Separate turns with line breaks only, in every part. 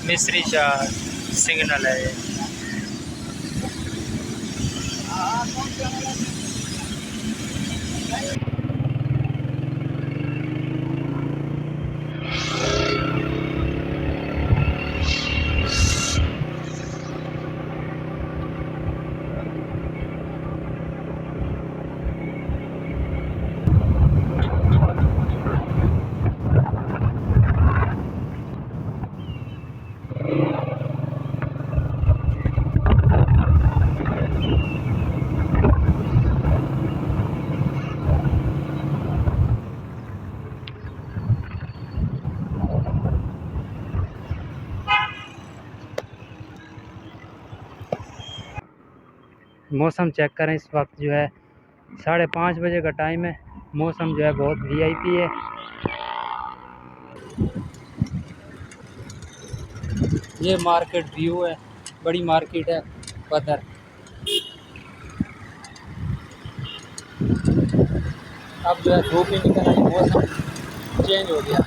मिस्री शाह सिग्नल है ये। मौसम चेक करें, इस वक्त जो है 5:30 बजे का टाइम है। मौसम जो है बहुत वीआईपी है। ये मार्केट व्यू है, बड़ी मार्केट है बदर। अब जो है धूप ही निकल आई, मौसम चेंज हो गया।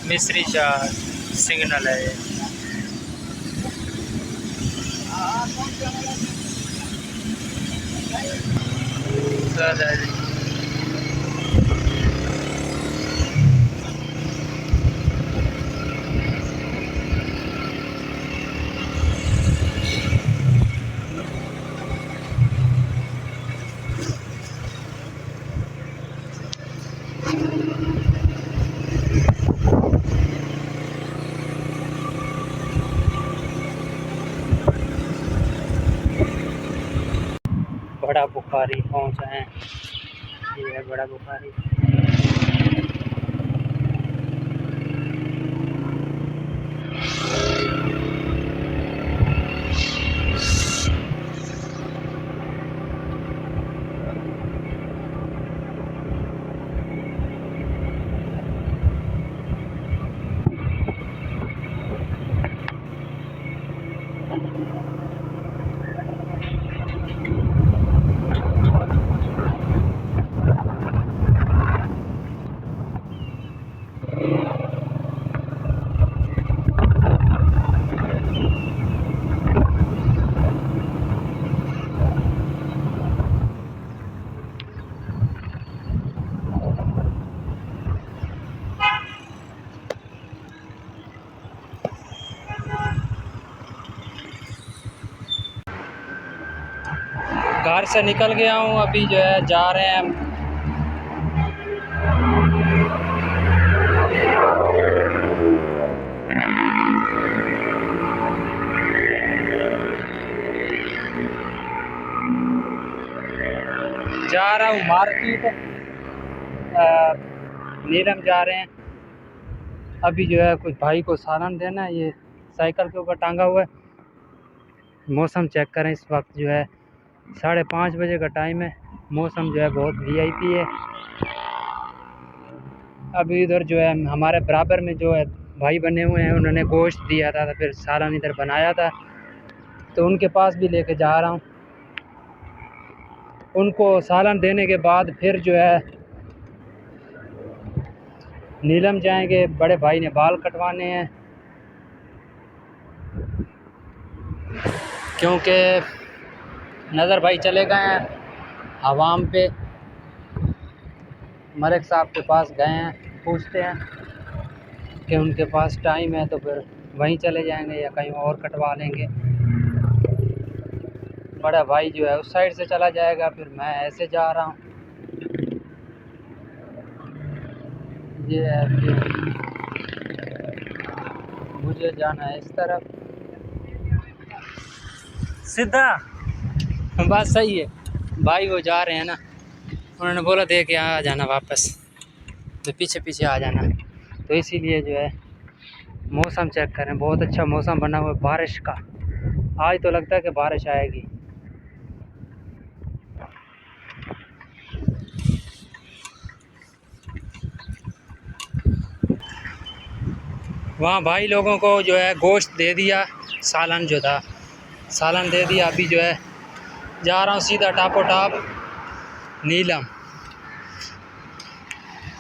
मिस्री शाह सिग्नल है ये। बड़ा बुखारी पहुंचा है, ये है बड़ा बुखारी। घर से निकल गया हूँ, अभी जो है जा रहे हैं। जा रहा हूँ मार्केट, नीलम जा रहे हैं। अभी जो है कुछ भाई को सालन देना है, ये साइकिल के ऊपर टांगा हुआ है। मौसम चेक करें, इस वक्त जो है 5:30 बजे का टाइम है। मौसम जो है बहुत वीआईपी है। अभी इधर जो है हमारे बराबर में जो है भाई बने हुए हैं, उन्होंने गोश्त दिया था, तो फिर सालन इधर बनाया था, तो उनके पास भी लेके जा रहा हूँ। उनको सालन देने के बाद फिर जो है नीलम जाएंगे। बड़े भाई ने बाल कटवाने हैं, क्योंकि नज़र भाई चले गए हैं आवाम पे। मलिक साहब के पास गए हैं, पूछते हैं कि उनके पास टाइम है तो फिर वहीं चले जाएंगे या कहीं और कटवा लेंगे। बड़ा भाई जो है उस साइड से चला जाएगा, फिर मैं ऐसे जा रहा हूँ। ये है, मुझे जाना है इस तरफ सीधा। बात सही है भाई, वो जा रहे हैं ना। उन्होंने बोला दे के आ जाना वापस, तो पीछे पीछे आ जाना। तो इसीलिए जो है मौसम चेक करें, बहुत अच्छा मौसम बना हुआ है बारिश का। आज तो लगता है कि बारिश आएगी। वहाँ भाई लोगों को जो है गोश्त दे दिया, सालन जो था सालन दे दिया। अभी जो है जा रहा हूँ सीधा टापो टाप नीलम।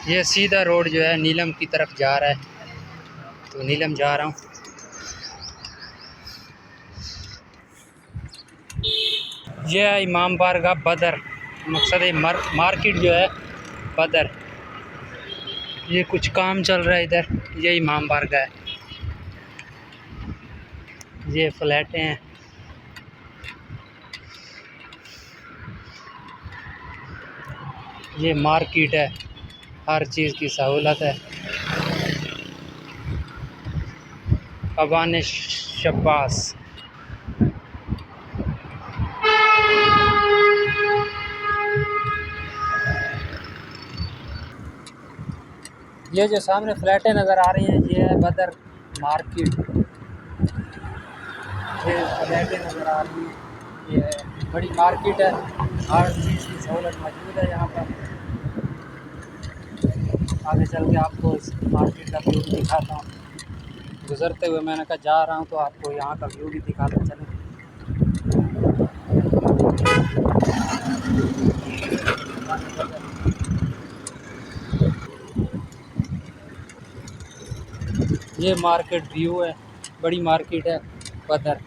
ये सीधा रोड जो है नीलम की तरफ जा रहा है, तो नीलम जा रहा हूँ। ये है इमाम बारगाह बदर, मकसद है मार्केट जो है बदर। ये कुछ काम चल रहा है इधर, ये इमाम बारगाह है, ये फ्लैटें हैं। ये मार्केट है, हर चीज़ की सहूलत है। अबान शब्बास। ये जो सामने फ्लैटें नज़र आ रही हैं ये है बदर मार्केट। ये फ्लैटें नज़र आ रही हैं, ये बड़ी मार्केट है, हर चीज़ की सहूलत मौजूद है यहाँ पर। आगे चल के आपको इस मार्केट का व्यू दिखाता हूँ। गुज़रते हुए मैंने कहा जा रहा हूँ तो आपको यहाँ का व्यू भी दिखाता चलूँ। ये मार्केट व्यू है, बड़ी मार्केट है बदर।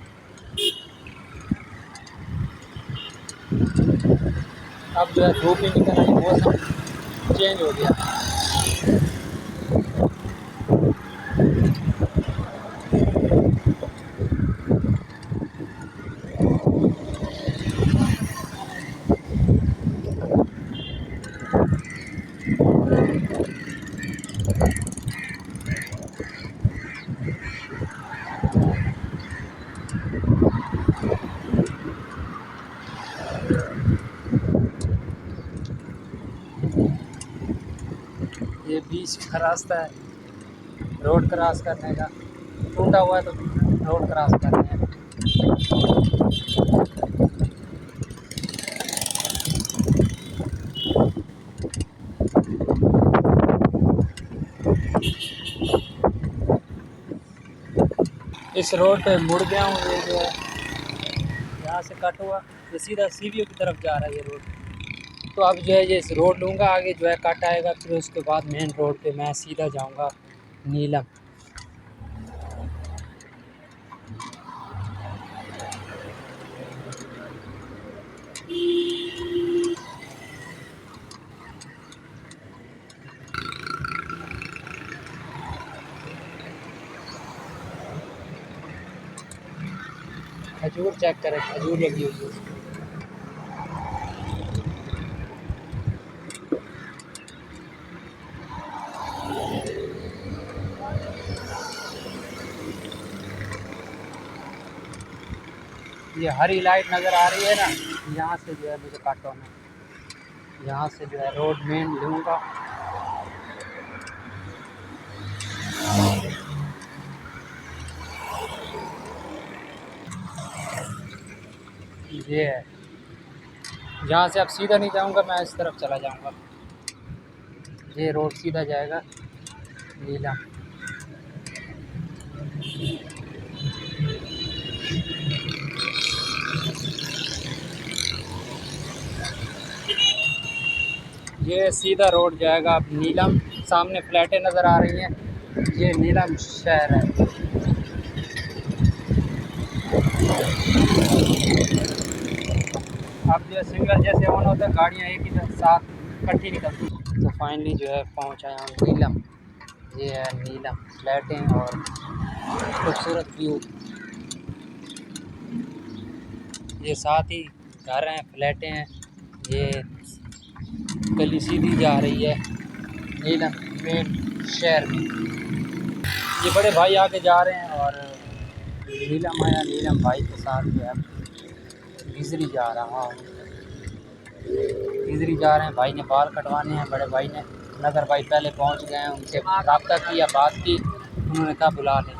अब जो है धूप ही निकल आई, मौसम चेंज हो गया। ये बीच का रास्ता है रोड क्रॉस करने का, टूटा हुआ है तो रोड क्रॉस कर रहे हैं। इस रोड पे मुड़ गया हूँ, ये जो है यहाँ से कट हुआ, ये सीधा सीवीओ की तरफ जा रहा है ये रोड। तो अब जो है ये इस रोड लूँगा, आगे जो है कट आएगा, फिर उसके बाद मेन रोड पे मैं सीधा जाऊँगा नीलम। खजूर चेक करें, खजूर लगी हुई है। ये हरी लाइट नज़र आ रही है ना, यहाँ से जो है मुझे कट होना, यहाँ से जो है रोड मेन लूँगा। ये है, यहाँ से अब सीधा नहीं जाऊँगा, मैं इस तरफ चला जाऊँगा। ये रोड सीधा जाएगा नीलम। ये सीधा रोड जाएगा अब नीलम। सामने फ्लैटें नज़र आ रही हैं, ये नीलम शहर है। अब जो सिग्नल जैसे ऑन होता है गाड़ियाँ एक ही साथ इकट्ठी निकलती। तो फाइनली जो है पहुँच आया हूँ नीलम। ये है नीलम, फ्लैटें और खूबसूरत व्यू। ये साथ ही घर हैं, फ्लैटें हैं। ये गली सीधी जा रही है नीलम मेन शहर में। ये बड़े भाई आगे जा रहे हैं और नीलम आया, नीलम भाई के साथ जो है गिजरी जा रहा हूँ। खिजरी जा रहे हैं, भाई ने बाल कटवाने हैं, बड़े भाई ने। नगर भाई पहले पहुंच गए हैं, उनसे रब्ता किया, बात की, उन्होंने कहा बुला लें।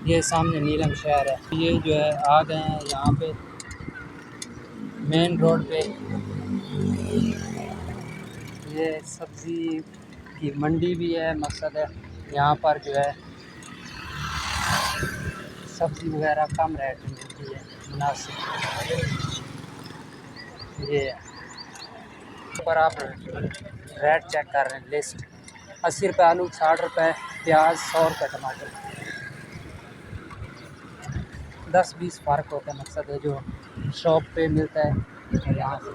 ये सामने नीलम शहर है। ये जो है आ गए हैं यहाँ पे मेन रोड पे। ये सब्ज़ी की मंडी भी है, मकसद है यहाँ पर जो है सब्ज़ी वगैरह कम रेट में मिलती है, मुनासिब। ये पर आप रेट चेक कर रहे हैं, लिस्ट 80 रुपये आलू, 60 रुपये प्याज, 100 रुपये टमाटर। 10-20 फ़र्क होता है, मकसद है जो शॉप पे मिलता है यहाँ से।